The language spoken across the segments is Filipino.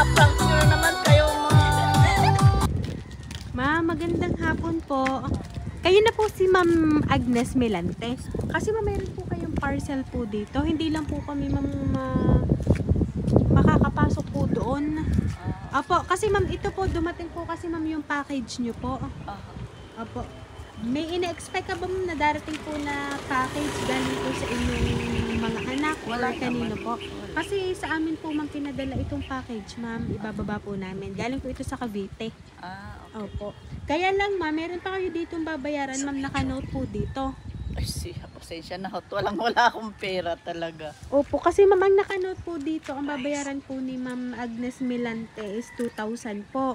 Pinaprank nyo na naman kayo, Ma'am, magandang hapon po. Kayo na po si Ma'am Agnes Melante. Kasi ma'am, meron po kayong parcel po dito. Hindi lang po kami ma'am makakapasok po doon. Opo, kasi ma'am, ito po, dumating po kasi ma'am yung package nyo po. Opo. May ina-expect ka ba ma'am na darating po na package galing po sa inyong mga anak or kanino po? Kasi sa amin po ma'am pinadala itong package ma'am, ibababa po namin. Galing po ito sa Cavite. Okay. Opo. Kaya lang ma'am, meron pa kayo ditong babayaran ma'am, naka-note po dito. Ay, pasensya na ho. Wala akong pera talaga. Opo, kasi ma'am, ang naka-note po dito, ang babayaran po ni Ma'am Agnes Melante is 2,000 po.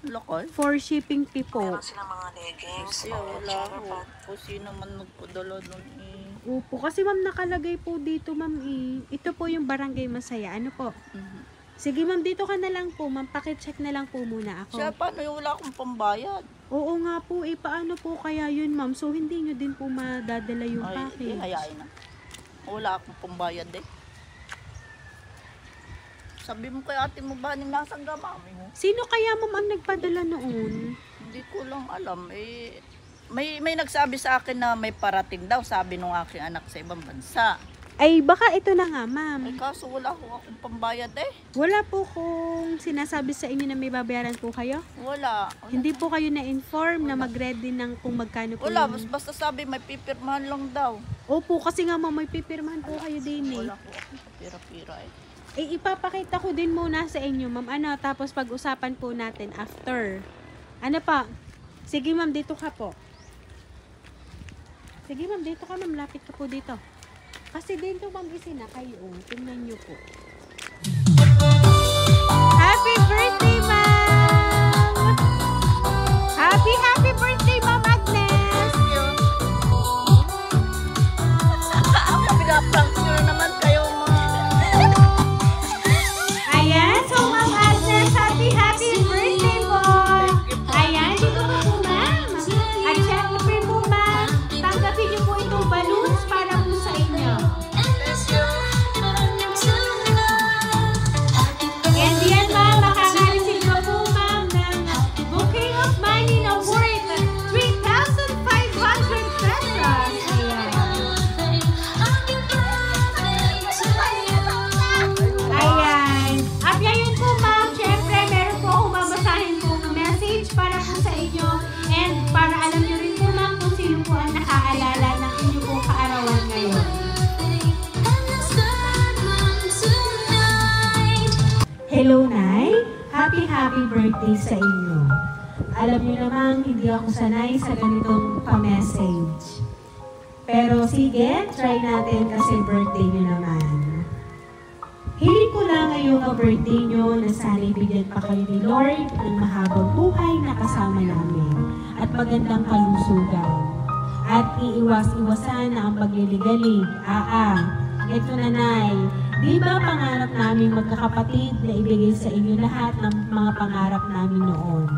Lokal? For shipping fee po. Meron silang mga leggings. Kasi wala ho. Kung sino man nagpadala nun eh. Opo, kasi ma'am, nakalagay po dito ma'am ito po yung Barangay Masaya. Ano po? Sige ma'am, dito ka na lang po ma'am, pakicheck na lang po muna ako. Siya, paano yung wala akong pambayad? Oo nga po, paano po kaya yun ma'am? So hindi nyo din po madadala yung package. Ay, hayain na. Wala akong pambayad eh. Sabi mo kay ate mo ba nasa gamami mo? Sino kaya ma'am ang nagpadala noon? Hindi ko lang alam eh. May nagsabi sa akin na may parating daw, sabi nung aking anak sa ibang bansa. Ay, baka ito na nga ma'am. Ay kaso wala ho akong pambayad eh. Wala po kung sinasabi sa inyo na may babayaran po kayo? Wala. Hindi po kayo na-inform na mag-ready ng kung magkano po Wala, yung... basta sabi may pipirmahan lang daw. Opo, kasi nga ma'am, may pipirmahan po kayo din eh. Wala ko akong pira-pira eh. Ipapakita ko din muna sa inyo ma'am. Ano, tapos pag-usapan po natin after. Ano pa? Sige ma'am, dito ka po. Sige ma'am, dito ka ma'am. Lapit ka po dito. Kasi dito ma'am isinakay oh. Tingnan nyo po. Happy birthday ma'am! Happy birthday ma'am Agnes! Pinaprank nyo na naman kayo Ayan, so ma'am Agnes, happy birthday po! Ayan, dito po po ma'am. At syempre po ma'am, tanggapin niyo po itong balloons para po sa inyo. And yan ma'am, makaka-receive ka po ma'am ng bouquet of money na worth 3,500 pesos. Ayan. At ngayon po ma'am, syempre meron po akong babasahin po ng message para po sa inyo. And para alam nyo rin po ma'am kung sino po ang nakaalala ng inyo pong kaarawan ngayon. Hello, Nay. Happy birthday sa inyo. Alam niyo namang hindi ako sanay sa ganitong pa-message. Pero sige, try natin kasi birthday niyo naman. Hiling ko lang ngayong ka-birthday niyo na sana'y bigyan pa kayo ni Lord ng mahabang buhay na kasama namin at magandang kalusugan. At iiwas-iwasan na ang pagliligalig. Ito na, Nay. Di ba pangarap namin magkakapatid na ibigay sa inyo lahat ng mga pangarap namin noon?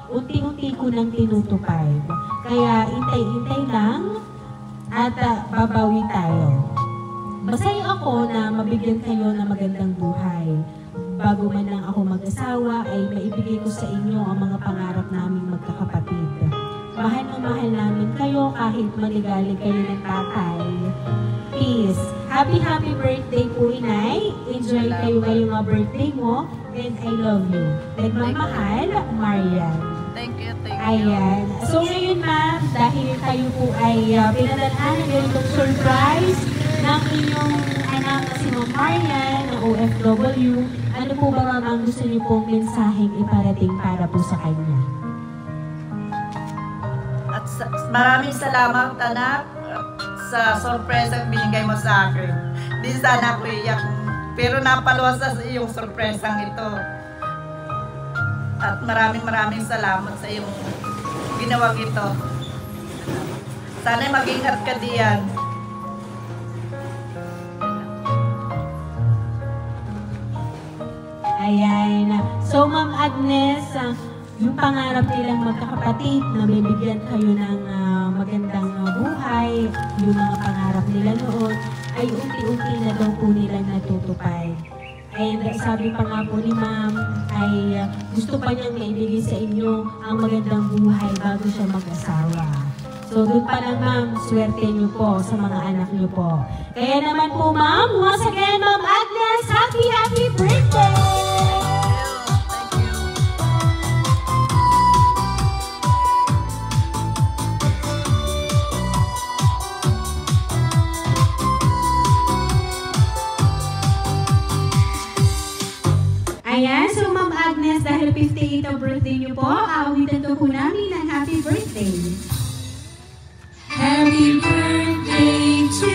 Unti-unti ko nang tinutupad. Kaya intay-intay lang at babawi tayo. Masaya ako na mabigyan kayo ng magandang buhay. Bago man lang ako mag-asawa ay maibigay ko sa inyo ang mga pangarap naming magkakapatid. Mahal na mahal namin kayo kahit maligalig kayo ng tatay. Peace. Happy birthday po, Inay. Enjoy kayo ngayong birthday mo. And I love you. Nagmamahal, Marian. Thank you. Ayan. So ngayon ma'am, dahil kayo po ay pinadalhan ng ganitong surprise ng inyong anak na si Ma'am Marian, ng OFW, ano po ba ma'am ang gusto niyo pong mensaheng iparating para po sa kanya? At maraming salamat, anak, sa sorpresang binigay mo sa akin. Di sana ako iyak, pero napaluwas sa iyong sorpresang ito. At maraming salamat sa iyong ginawang ito. Sana mag-ingat ka diyan. Ayan. So Ma'am Agnes, yung pangarap nilang magkakapatid na bibigyan kayo ng magandang buhay, yung mga pangarap nila noon, ay unti-unti na daw po nilang natutupad. And sabi pa nga po ni ma'am ay gusto pa niyang maibigay sa inyo ang magandang buhay bago siya mag-asawa. So doon pa lang ma'am, swerte niyo po sa mga anak niyo po. Kaya naman po ma'am, once again Ma'am Agnes, happy birthday! Ayan, so Ma'am Agnes, dahil 58 ang birthday niyo po, aawitan po namin ng happy birthday. Happy birthday to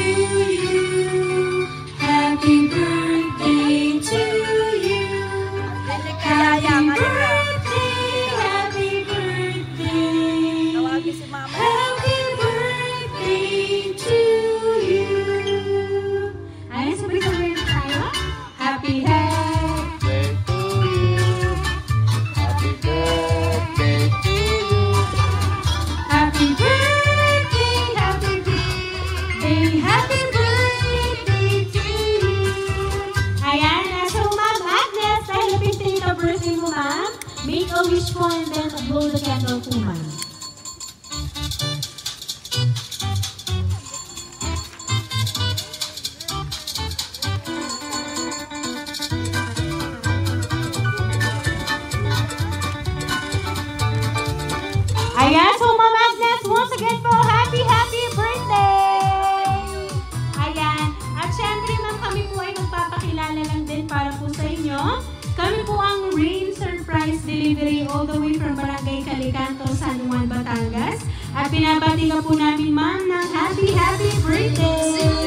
you. Happy birthday to you. Happy birthday, happy birthday. Happy birthday to you. Ayan, sabay-sabay na tayo. Happy make a wish po and then blow the candle po, ma'am. Ayan, so Ma'am Agnes, once again po, happy birthday! Ayan, at syempre ma'am, kami po ay magpapakilala lang din para po sa inyo. Kami po ang Rain Surprise Delivery all the way from Barangay Calicanto, San Juan, Batangas. At pinabati ka po namin ma'am ng happy birthday!